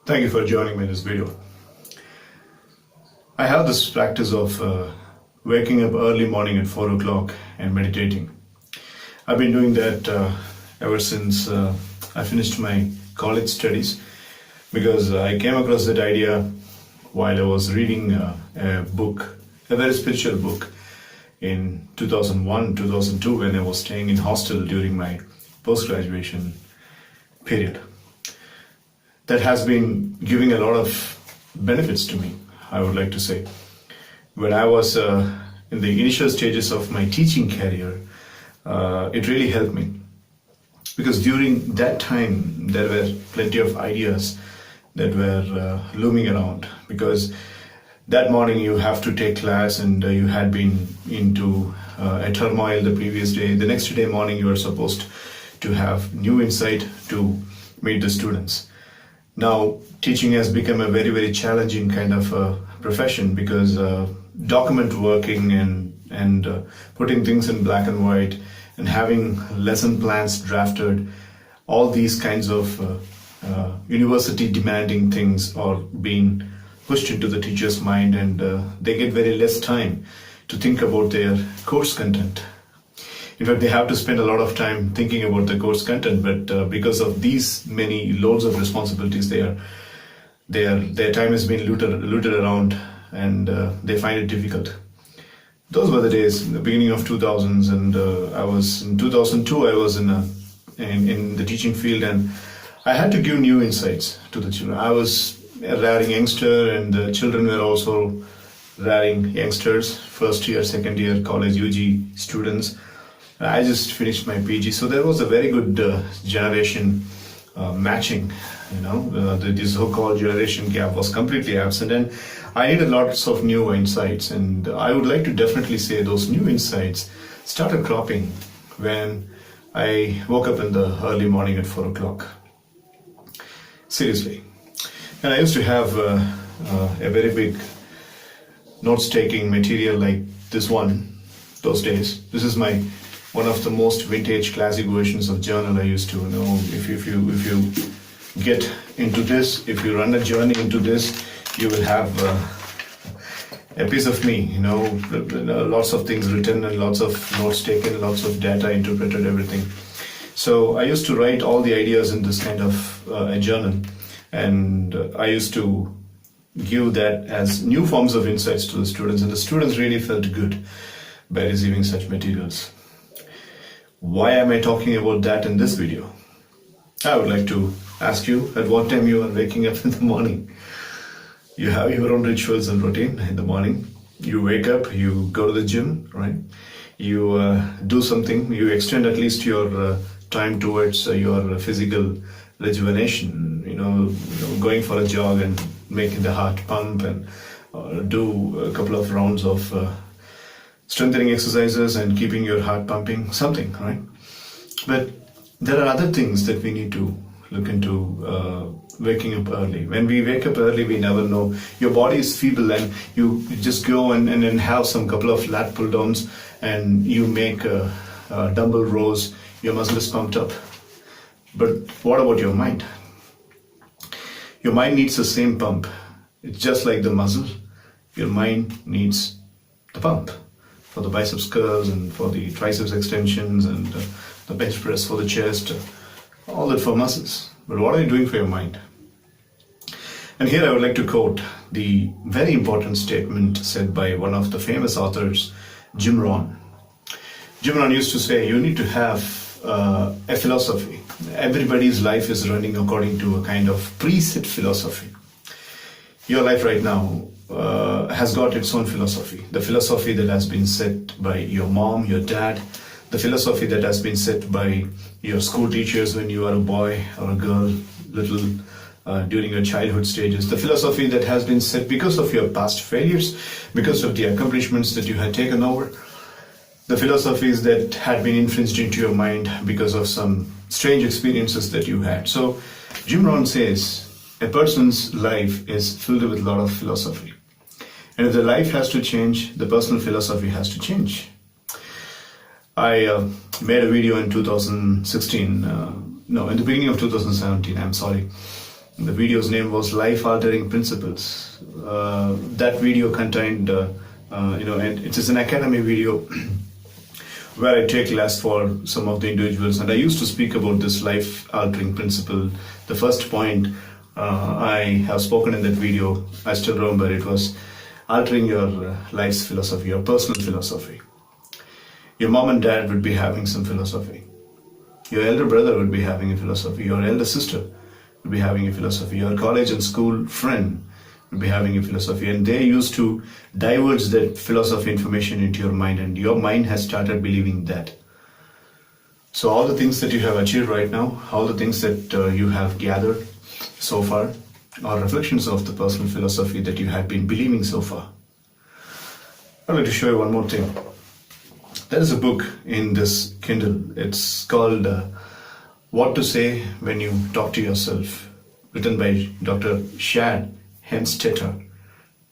Thank you for joining me in this video. I have this practice of waking up early morning at 4 o'clock and meditating. I've been doing that ever since I finished my college studies, because I came across that idea while I was reading a book, a very spiritual book in 2001, 2002 when I was staying in hostel during my post-graduation period. That has been giving a lot of benefits to me, I would like to say. When I was in the initial stages of my teaching career, it really helped me. Because during that time, there were plenty of ideas that were looming around. Because that morning you have to take class and you had been into a turmoil the previous day. The next day morning you are supposed to have new insight to meet the students. Now, teaching has become a very, very challenging kind of profession, because document working and putting things in black and white and having lesson plans drafted, all these kinds of university demanding things are being pushed into the teacher's mind, and they get very less time to think about their course content. In fact, they have to spend a lot of time thinking about the course content, but because of these many loads of responsibilities, their time has been looted around, and they find it difficult. Those were the days, the beginning of 2000s, and I was in 2002. I was in the teaching field, and I had to give new insights to the children. I was a raring youngster, and the children were also raring youngsters, first year, second year college UG students. I just finished my PG, so there was a very good generation matching. The so-called generation gap was completely absent, and I needed lots of new insights. And I would like to definitely say those new insights started cropping when I woke up in the early morning at 4 o'clock. Seriously. And I used to have a very big notes-taking material like this one those days. This is one of the most vintage classic versions of journal I used to know. If you get into this, if you run a journey into this, you will have a piece of me, lots of things written and lots of notes taken, lots of data interpreted, everything. So I used to write all the ideas in this kind of a journal, and I used to give that as new forms of insights to the students, and the students really felt good by receiving such materials. Why am I talking about that in this video? I would like to ask you at what time you are waking up in the morning. You have your own rituals and routine in the morning. You wake up, you go to the gym, right? You do something, you extend at least your time towards your physical rejuvenation, going for a jog and making the heart pump, and do a couple of rounds of strengthening exercises and keeping your heart pumping, something, right? But there are other things that we need to look into waking up early. When we wake up early, we never know. Your body is feeble, and you just go and have some couple of lat pull downs, and you make dumbbell rows, your muscle is pumped up. But what about your mind? Your mind needs the same pump. It's just like the muscle. Your mind needs the pump for the biceps curls and for the triceps extensions and the bench press for the chest, all that for muscles. But what are you doing for your mind? And here I would like to quote the very important statement said by one of the famous authors, Jim Rohn. Jim Rohn used to say, you need to have a philosophy. Everybody's life is running according to a kind of preset philosophy. Your life right now has got its own philosophy. The philosophy that has been set by your mom, your dad, the philosophy that has been set by your school teachers when you are a boy or a girl, during your childhood stages, the philosophy that has been set because of your past failures, because of the accomplishments that you had taken over, the philosophies that had been influenced into your mind because of some strange experiences that you had. So Jim Rohn says, a person's life is filled with a lot of philosophy. And if the life has to change, the personal philosophy has to change. I made a video in 2016, in the beginning of 2017, I'm sorry. The video's name was Life Altering Principles. That video contained, and it is an academy video where I take class for some of the individuals, and I used to speak about this life altering principle. The first point I have spoken in that video, I still remember, it was altering your life's philosophy, your personal philosophy. Your mom and dad would be having some philosophy. Your elder brother would be having a philosophy. Your elder sister would be having a philosophy. Your college and school friend would be having a philosophy. And they used to diverge that philosophy information into your mind, and your mind has started believing that. So all the things that you have achieved right now, all the things that you have gathered so far, are reflections of the personal philosophy that you have been believing so far. I'd like to show you one more thing. There is a book in this Kindle. It's called What to Say When You Talk to Yourself, written by Dr. Shad Hemstetter,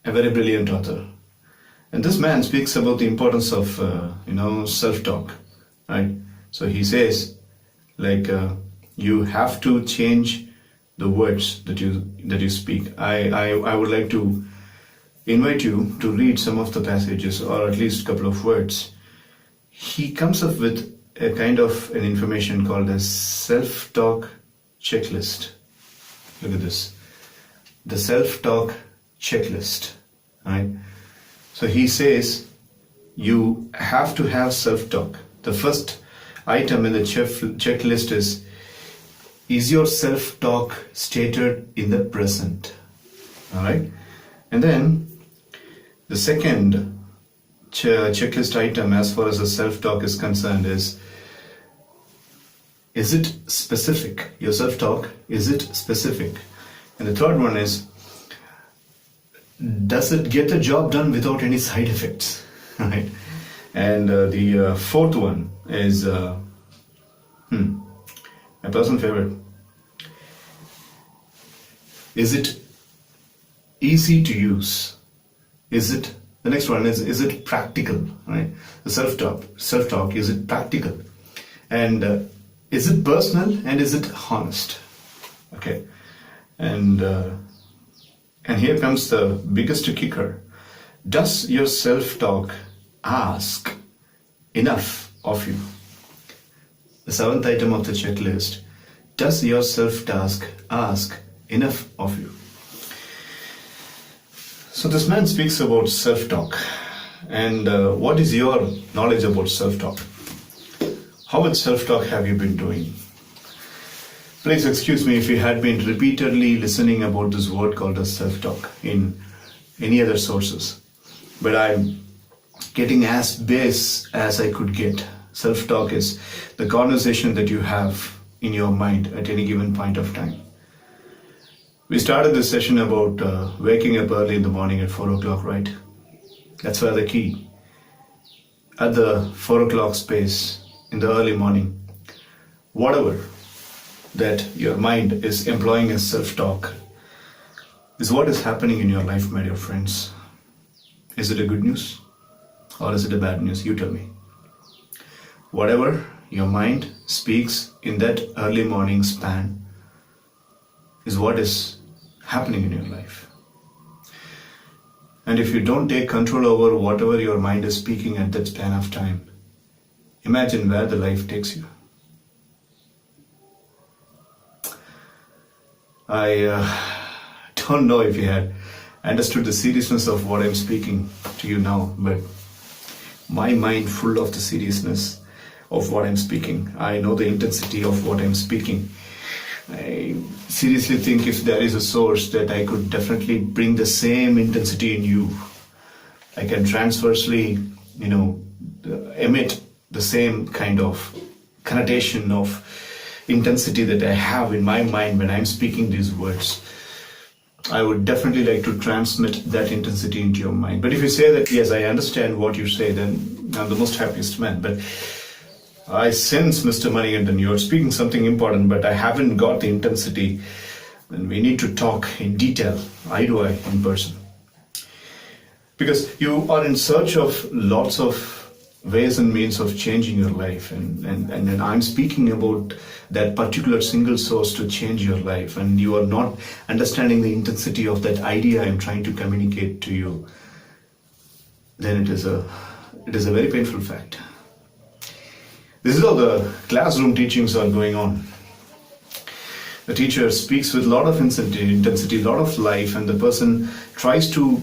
a very brilliant author. And this man speaks about the importance of, self-talk, right? So he says, you have to change the words that you speak. I would like to invite you to read some of the passages, or at least a couple of words. He comes up with a kind of an information called a self-talk checklist. Look at this. The self-talk checklist. Right? So he says you have to have self-talk. The first item in the checklist is your self-talk stated in the present? Alright? And then the second checklist item as far as the self-talk is concerned is it specific? Your self-talk, is it specific? And the third one is, does it get the job done without any side effects? Right? And the fourth one is my personal favorite. Is it easy to use? The next one is it practical? Right? The self-talk, is it practical? And is it personal, and is it honest? Okay. And here comes the biggest kicker. Does your self-talk ask enough of you? The seventh item of the checklist. Does your self-talk ask enough of you? So this man speaks about self-talk. And what is your knowledge about self-talk? How much self-talk have you been doing? Please excuse me if you had been repeatedly listening about this word called as self-talk in any other sources. But I'm getting as base as I could get. Self-talk is the conversation that you have in your mind at any given point of time. We started this session about waking up early in the morning at 4 o'clock, right? That's where the key. At the 4 o'clock space, in the early morning, whatever that your mind is employing as self-talk is what is happening in your life, my dear friends. Is it a good news or is it a bad news? You tell me. Whatever your mind speaks in that early morning span is what is happening in your life. And if you don't take control over whatever your mind is speaking at that span of time, imagine where the life takes you. I don't know if you had understood the seriousness of what I'm speaking to you now, but my mind full of the seriousness of what I'm speaking. I know the intensity of what I'm speaking. I seriously think if there is a source that I could definitely bring the same intensity in you, I can transversely, emit the same kind of connotation of intensity that I have in my mind when I'm speaking these words. I would definitely like to transmit that intensity into your mind. But if you say that, yes, I understand what you say, then I'm the most happiest man. But I sense, Mr. Manikandan, you're speaking something important, but I haven't got the intensity. And we need to talk in detail, eye to eye, in person. Because you are in search of lots of ways and means of changing your life, and I'm speaking about that particular single source to change your life, and you are not understanding the intensity of that idea I'm trying to communicate to you, then it is a very painful fact. This is how the classroom teachings are going on. The teacher speaks with a lot of intensity, a lot of life, and the person tries to,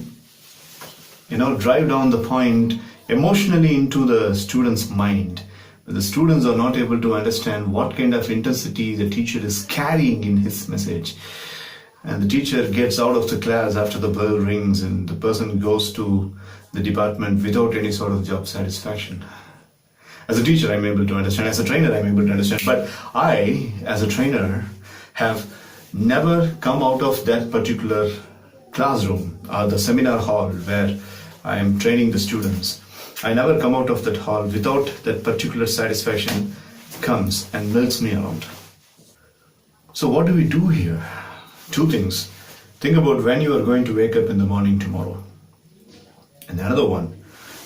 drive down the point emotionally into the student's mind. But the students are not able to understand what kind of intensity the teacher is carrying in his message. And the teacher gets out of the class after the bell rings, and the person goes to the department without any sort of job satisfaction. As a teacher, I'm able to understand. As a trainer, I'm able to understand. But I, as a trainer, have never come out of that particular classroom or the seminar hall where I am training the students. I never come out of that hall without that particular satisfaction comes and melts me around. So what do we do here? Two things. Think about when you are going to wake up in the morning tomorrow. And the other one,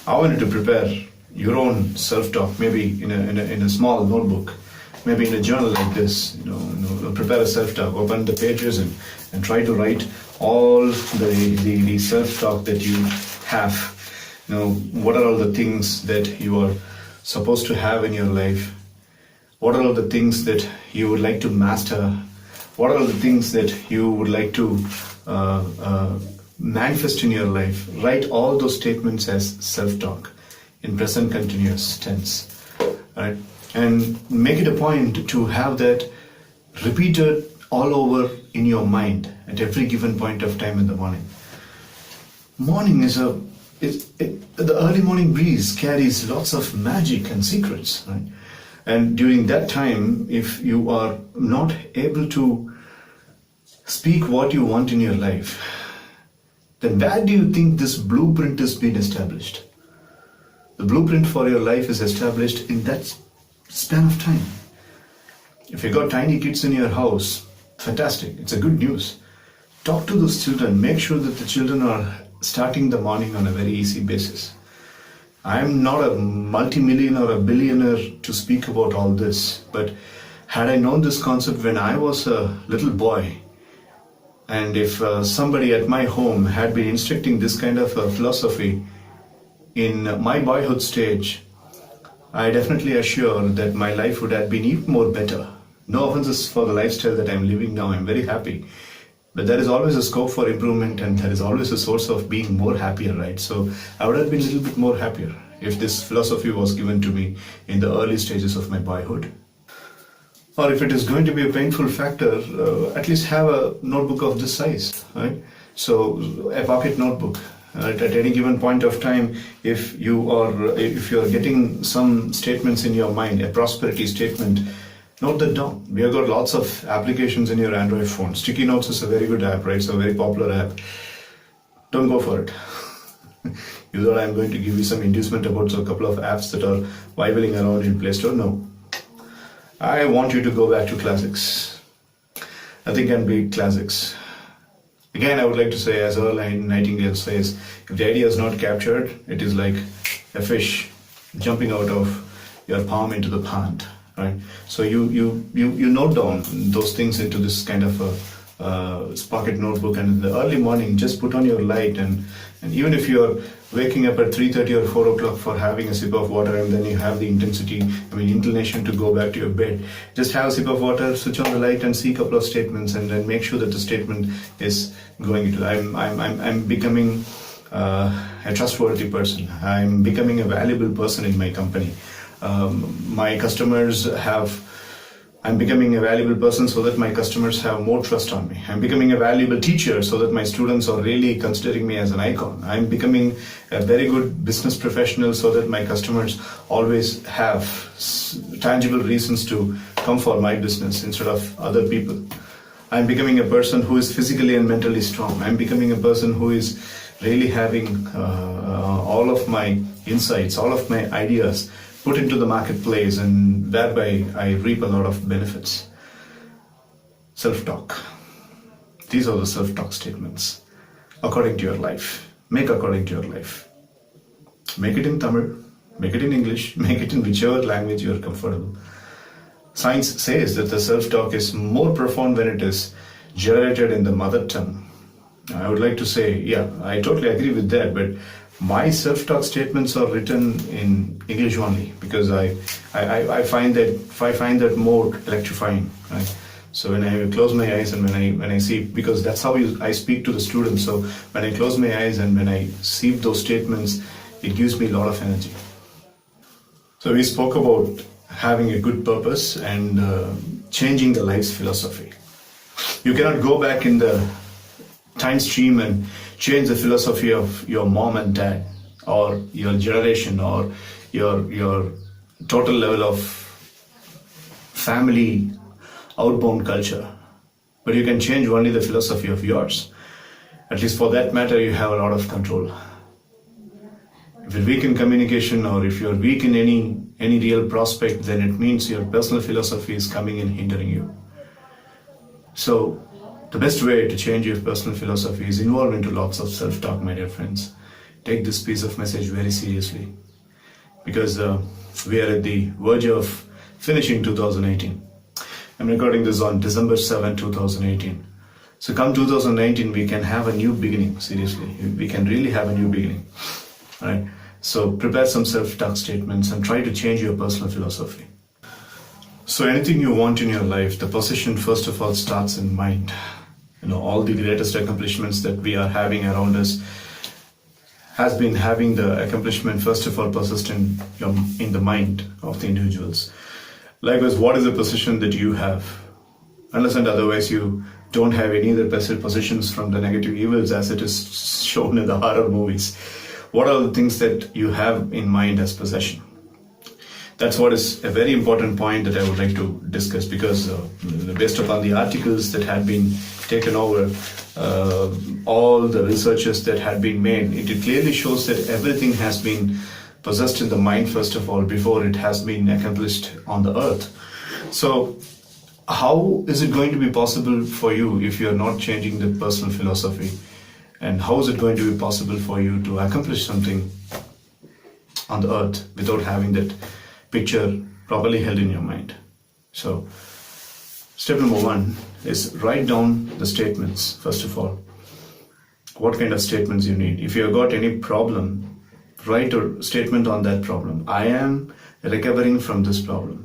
I wanted to prepare your own self-talk, maybe in a small notebook, maybe in a journal like this, prepare a self-talk, open the pages and try to write all the self-talk that you have. What are all the things that you are supposed to have in your life? What are all the things that you would like to master? What are all the things that you would like to manifest in your life? Write all those statements as self-talk in present continuous tense, right? And make it a point to have that repeated all over in your mind at every given point of time in the morning. Morning the early morning breeze carries lots of magic and secrets, right? And during that time, if you are not able to speak what you want in your life, then where do you think this blueprint is being established? The blueprint for your life is established in that span of time. If you got tiny kids in your house, fantastic, it's a good news. Talk to those children, make sure that the children are starting the morning on a very easy basis. I am not a multi-millionaire or a billionaire to speak about all this, but had I known this concept when I was a little boy, and if somebody at my home had been instructing this kind of philosophy in my boyhood stage, I definitely assure that my life would have been even more better. No offenses for the lifestyle that I'm living now, I'm very happy. But there is always a scope for improvement, and there is always a source of being more happier, right? So I would have been a little bit more happier if this philosophy was given to me in the early stages of my boyhood. Or if it is going to be a painful factor, at least have a notebook of this size, right? So a pocket notebook. At any given point of time, if you are getting some statements in your mind, a prosperity statement, note that down. We have got lots of applications in your Android phone. Sticky Notes is a very good app, right? It's a very popular app. Don't go for it. You thought I'm going to give you some inducement about a couple of apps that are vibrating around in Play Store? No. I want you to go back to classics. Nothing can beat classics. Again, I would like to say, as Earl Nightingale says, if the idea is not captured, it is like a fish jumping out of your palm into the pond, right? So you note down those things into this kind of a pocket notebook, and in the early morning, just put on your light, and even if you're waking up at 3:30 or 4 o'clock for having a sip of water, and then you have the inclination to go back to your bed, just have a sip of water, switch on the light, and see a couple of statements, and then make sure that the statement is going into. I'm becoming a trustworthy person. I'm becoming a valuable person in my company. My customers have. I'm becoming a valuable person so that my customers have more trust on me. I'm becoming a valuable teacher so that my students are really considering me as an icon. I'm becoming a very good business professional so that my customers always have tangible reasons to come for my business instead of other people. I'm becoming a person who is physically and mentally strong. I'm becoming a person who is really having all of my insights, all of my ideas put into the marketplace, and thereby I reap a lot of benefits. Self-talk. These are the self-talk statements according to your life. Make according to your life. Make it in Tamil, Make it in English, make it in whichever language you are comfortable. Science says that the self-talk is more profound when it is generated in the mother tongue. I would like to say, yeah, I totally agree with that, but my self-talk statements are written in English only because I find that more electrifying. Right? So when I close my eyes and when I see, because that's how I speak to the students. So when I close my eyes and when I see those statements, it gives me a lot of energy. So we spoke about having a good purpose and changing the life's philosophy. You cannot go back in the time stream and change the philosophy of your mom and dad or your generation or your total level of family outbound culture. But you can change only the philosophy of yours. At least for that matter, you have a lot of control. If you're weak in communication or if you're weak in any real prospect, then it means your personal philosophy is coming and hindering you. So the best way to change your personal philosophy is involve into lots of self-talk, my dear friends. Take this piece of message very seriously because we are at the verge of finishing 2018. I'm recording this on December 7, 2018. So come 2019, we can have a new beginning, seriously. We can really have a new beginning. All right? So prepare some self-talk statements and try to change your personal philosophy. So anything you want in your life, the position first of all starts in mind. All the greatest accomplishments that we are having around us has been having the accomplishment first of all persist in the mind of the individuals. Likewise, what is the position that you have? Unless and otherwise you don't have any other positions from the negative evils as it is shown in the horror movies. What are the things that you have in mind as possession? That's what is a very important point that I would like to discuss because based upon the articles that had been taken over, all the researches that had been made, it clearly shows that everything has been possessed in the mind first of all before it has been accomplished on the earth. So how is it going to be possible for you if you are not changing the personal philosophy? And how is it going to be possible for you to accomplish something on the earth without having that picture properly held in your mind? So step number one is write down the statements. First of all, what kind of statements you need. If you have got any problem, write a statement on that problem. I am recovering from this problem.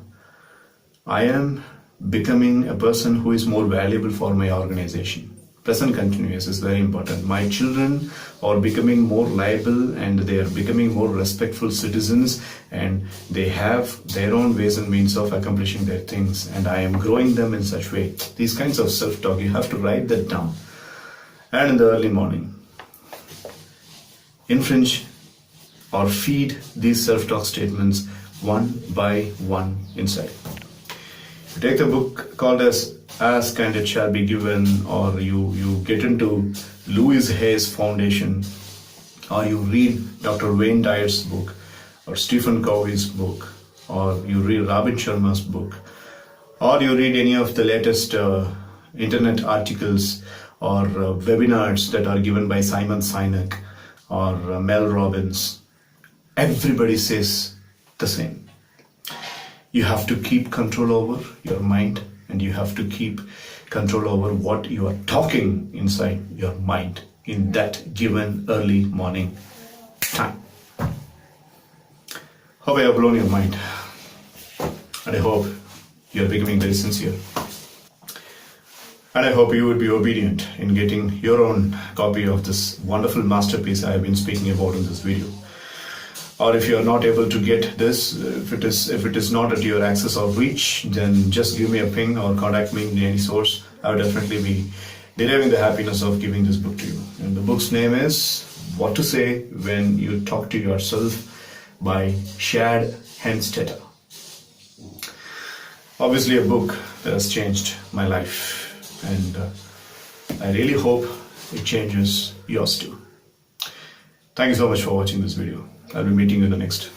I am becoming a person who is more valuable for my organization. Present continuous is very important. My children are becoming more liable and they are becoming more respectful citizens and they have their own ways and means of accomplishing their things and I am growing them in such way. These kinds of self-talk, you have to write that down. And in the early morning, infringe or feed these self-talk statements one by one inside. You take the book called as Ask and It Shall Be Given, or you get into Louis Hay's Foundation, or you read Dr. Wayne Dyer's book, or Stephen Covey's book, or you read Robin Sharma's book, or you read any of the latest internet articles or webinars that are given by Simon Sinek or Mel Robbins. Everybody says the same. You have to keep control over your mind and you have to keep control over what you are talking inside your mind in that given early morning time. Hope I have blown your mind and I hope you are becoming very sincere. And I hope you would be obedient in getting your own copy of this wonderful masterpiece I have been speaking about in this video. Or if you are not able to get this, if it is not at your access or reach, then just give me a ping or contact me in any source. I would definitely be deriving the happiness of giving this book to you. And the book's name is What to Say When You Talk to Yourself by Shad Henstetter. Obviously a book that has changed my life. And I really hope it changes yours too. Thank you so much for watching this video. I'll be meeting you in the next.